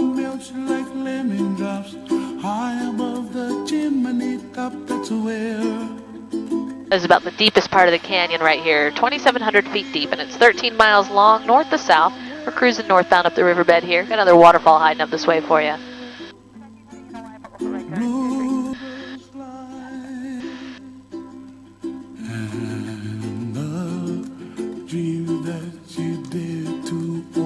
melts like lemon drops high above the chimney top. That's where. This is about the deepest part of the canyon right here, 2,700 feet deep, and it's 13 miles long, north to south. We're cruising northbound up the riverbed here. Got another waterfall hiding up this way for you.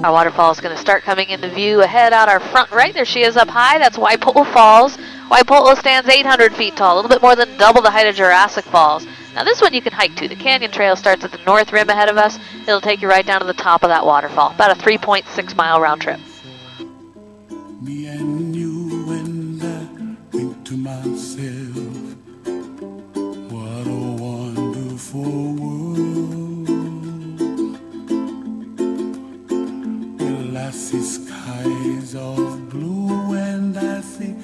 Our waterfall is going to start coming into view ahead out our front right. There she is up high. That's Waipo'o Falls. Waipo'o stands 800 feet tall, a little bit more than double the height of Jurassic Falls. Now this one you can hike to. The canyon trail starts at the north rim ahead of us. It'll take you right down to the top of that waterfall. About a 3.6 mile round trip. Me and you, and I think to myself, what a wonderful world. Well, I see skies of blue and I see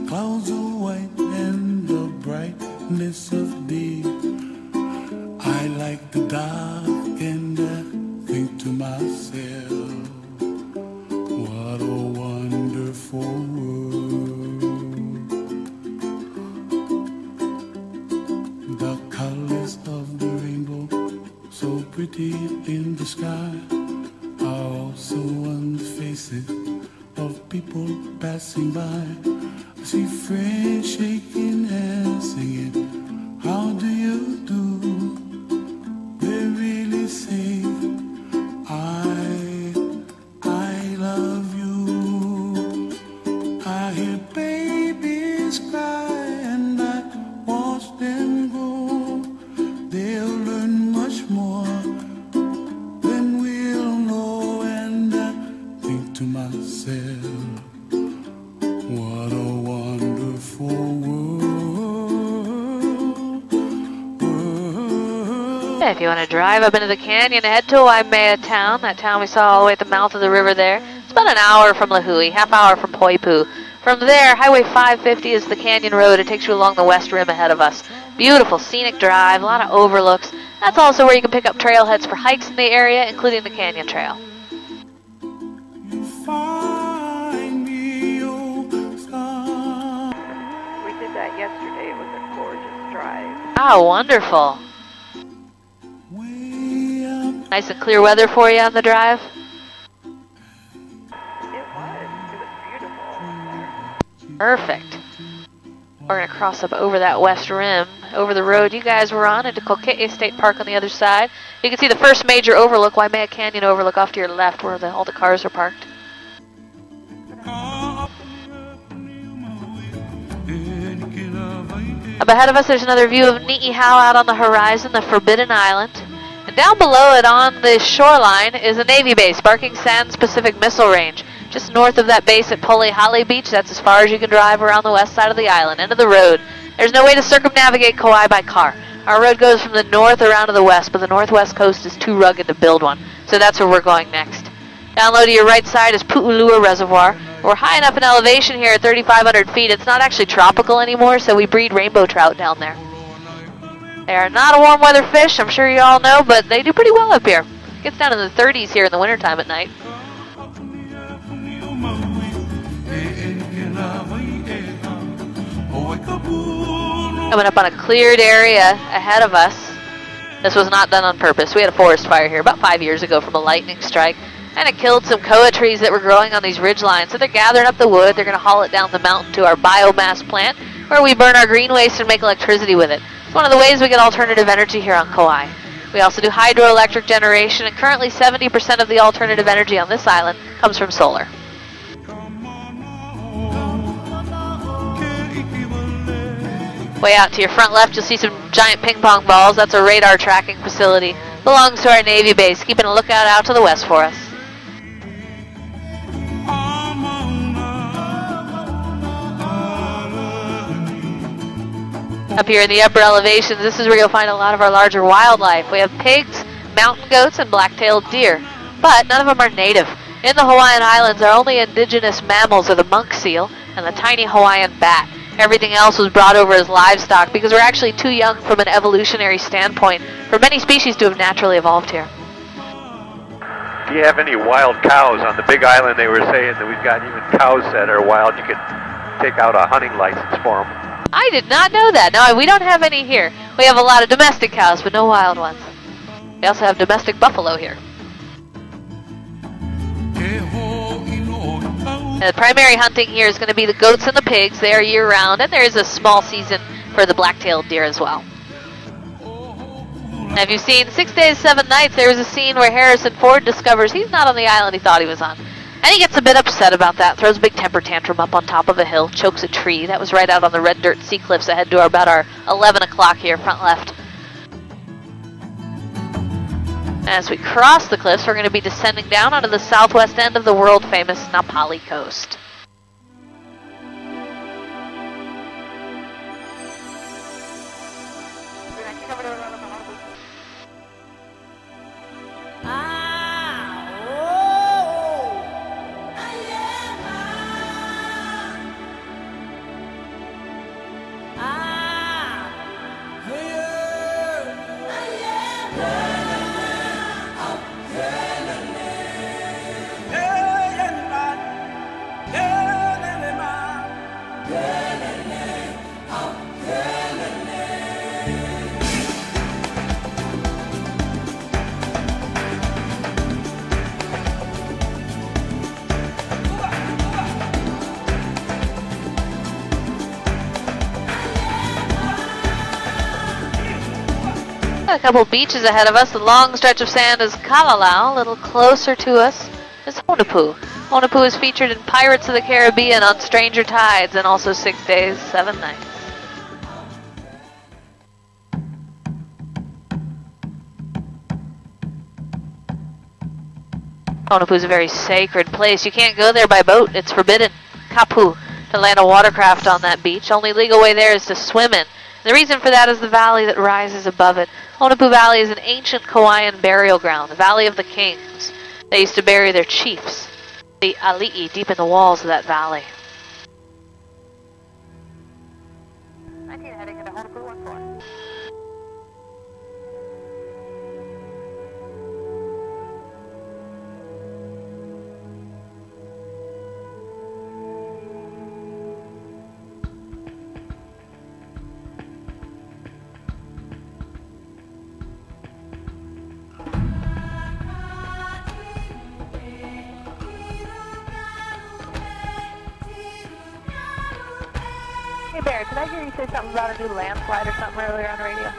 clouds of white and the brightness of day. I like the dark and I think to myself, what a wonderful world. The colors of the rainbow, so pretty in the sky, are also on the faces of people passing by. I see friends shaking hands singing, how do you do? They really say, I love you. I hear babies cry and I watch them go. They'll learn much more than we'll know. And I think to myself, what a wonderful world. If you want to drive up into the canyon, head to Waimea Town, that town we saw all the way at the mouth of the river there. It's about an hour from Lahui, half hour from Poipu. From there, Highway 550 is the canyon road. It takes you along the west rim ahead of us. Beautiful scenic drive, a lot of overlooks. That's also where you can pick up trailheads for hikes in the area, including the canyon trail. You find me, oh, We did that yesterday. It was a gorgeous drive. Oh, wonderful. Nice and clear weather for you on the drive? It was beautiful. Perfect. We're going to cross up over that west rim, over the road you guys were on, into Kokee State Park on the other side. You can see the first major overlook, Waimea Canyon overlook, off to your left where all the cars are parked. Up ahead of us there's another view of Ni'ihau out on the horizon, the Forbidden Island. And down below it on the shoreline is a Navy base, Barking Sands Pacific Missile Range. Just north of that base at Polihale Beach, that's as far as you can drive around the west side of the island, end of the road. There's no way to circumnavigate Kauai by car. Our road goes from the north around to the west, but the northwest coast is too rugged to build one. So that's where we're going next. Down low to your right side is Pu'ulua Reservoir. We're high enough in elevation here at 3,500 feet. It's not actually tropical anymore, so we breed rainbow trout down there. They are not a warm weather fish, I'm sure you all know, but they do pretty well up here. It gets down in the 30s here in the wintertime at night. Coming up on a cleared area ahead of us. This was not done on purpose. We had a forest fire here about 5 years ago from a lightning strike, and it killed some koa trees that were growing on these ridge lines. So they're gathering up the wood. They're going to haul it down the mountain to our biomass plant, where we burn our green waste and make electricity with it. It's one of the ways we get alternative energy here on Kauai. We also do hydroelectric generation, and currently 70% of the alternative energy on this island comes from solar. Way out to your front left, you'll see some giant ping pong balls. That's a radar tracking facility. Belongs to our Navy base, keeping a lookout out to the west for us. Up here in the upper elevations, this is where you'll find a lot of our larger wildlife. We have pigs, mountain goats, and black-tailed deer, but none of them are native. In the Hawaiian Islands, our only indigenous mammals are the monk seal and the tiny Hawaiian bat. Everything else was brought over as livestock because we're actually too young from an evolutionary standpoint for many species to have naturally evolved here. Do you have any wild cows on the big island? They were saying that we've got even cows that are wild. You could take out a hunting license for them. I did not know that. No, we don't have any here. We have a lot of domestic cows, but no wild ones. We also have domestic buffalo here. The primary hunting here is going to be the goats and the pigs. They are year-round, and there is a small season for the black-tailed deer as well. Now, if you've seen 6 Days, 7 Nights, there is a scene where Harrison Ford discovers he's not on the island he thought he was on. And he gets a bit upset about that, throws a big temper tantrum up on top of a hill, chokes a tree. That was right out on the red dirt sea cliffs ahead to about our 11 o'clock here, front left. As we cross the cliffs, we're going to be descending down onto the southwest end of the world-famous Napali coast. A couple beaches ahead of us. The long stretch of sand is Kalalau. A little closer to us is Honupu. Honupu is featured in Pirates of the Caribbean on Stranger Tides and also 6 Days, 7 Nights. Honupu is a very sacred place. You can't go there by boat. It's forbidden. Kapu, to land a watercraft on that beach. Only legal way there is to swim in. The reason for that is the valley that rises above it. Honupu Valley is an ancient Hawaiian burial ground, the Valley of the Kings. They used to bury their chiefs, the ali'i, deep in the walls of that valley. 19 heading into Honupu 14. Hey Bear, did I hear you say something about a new landslide or something earlier on the radio?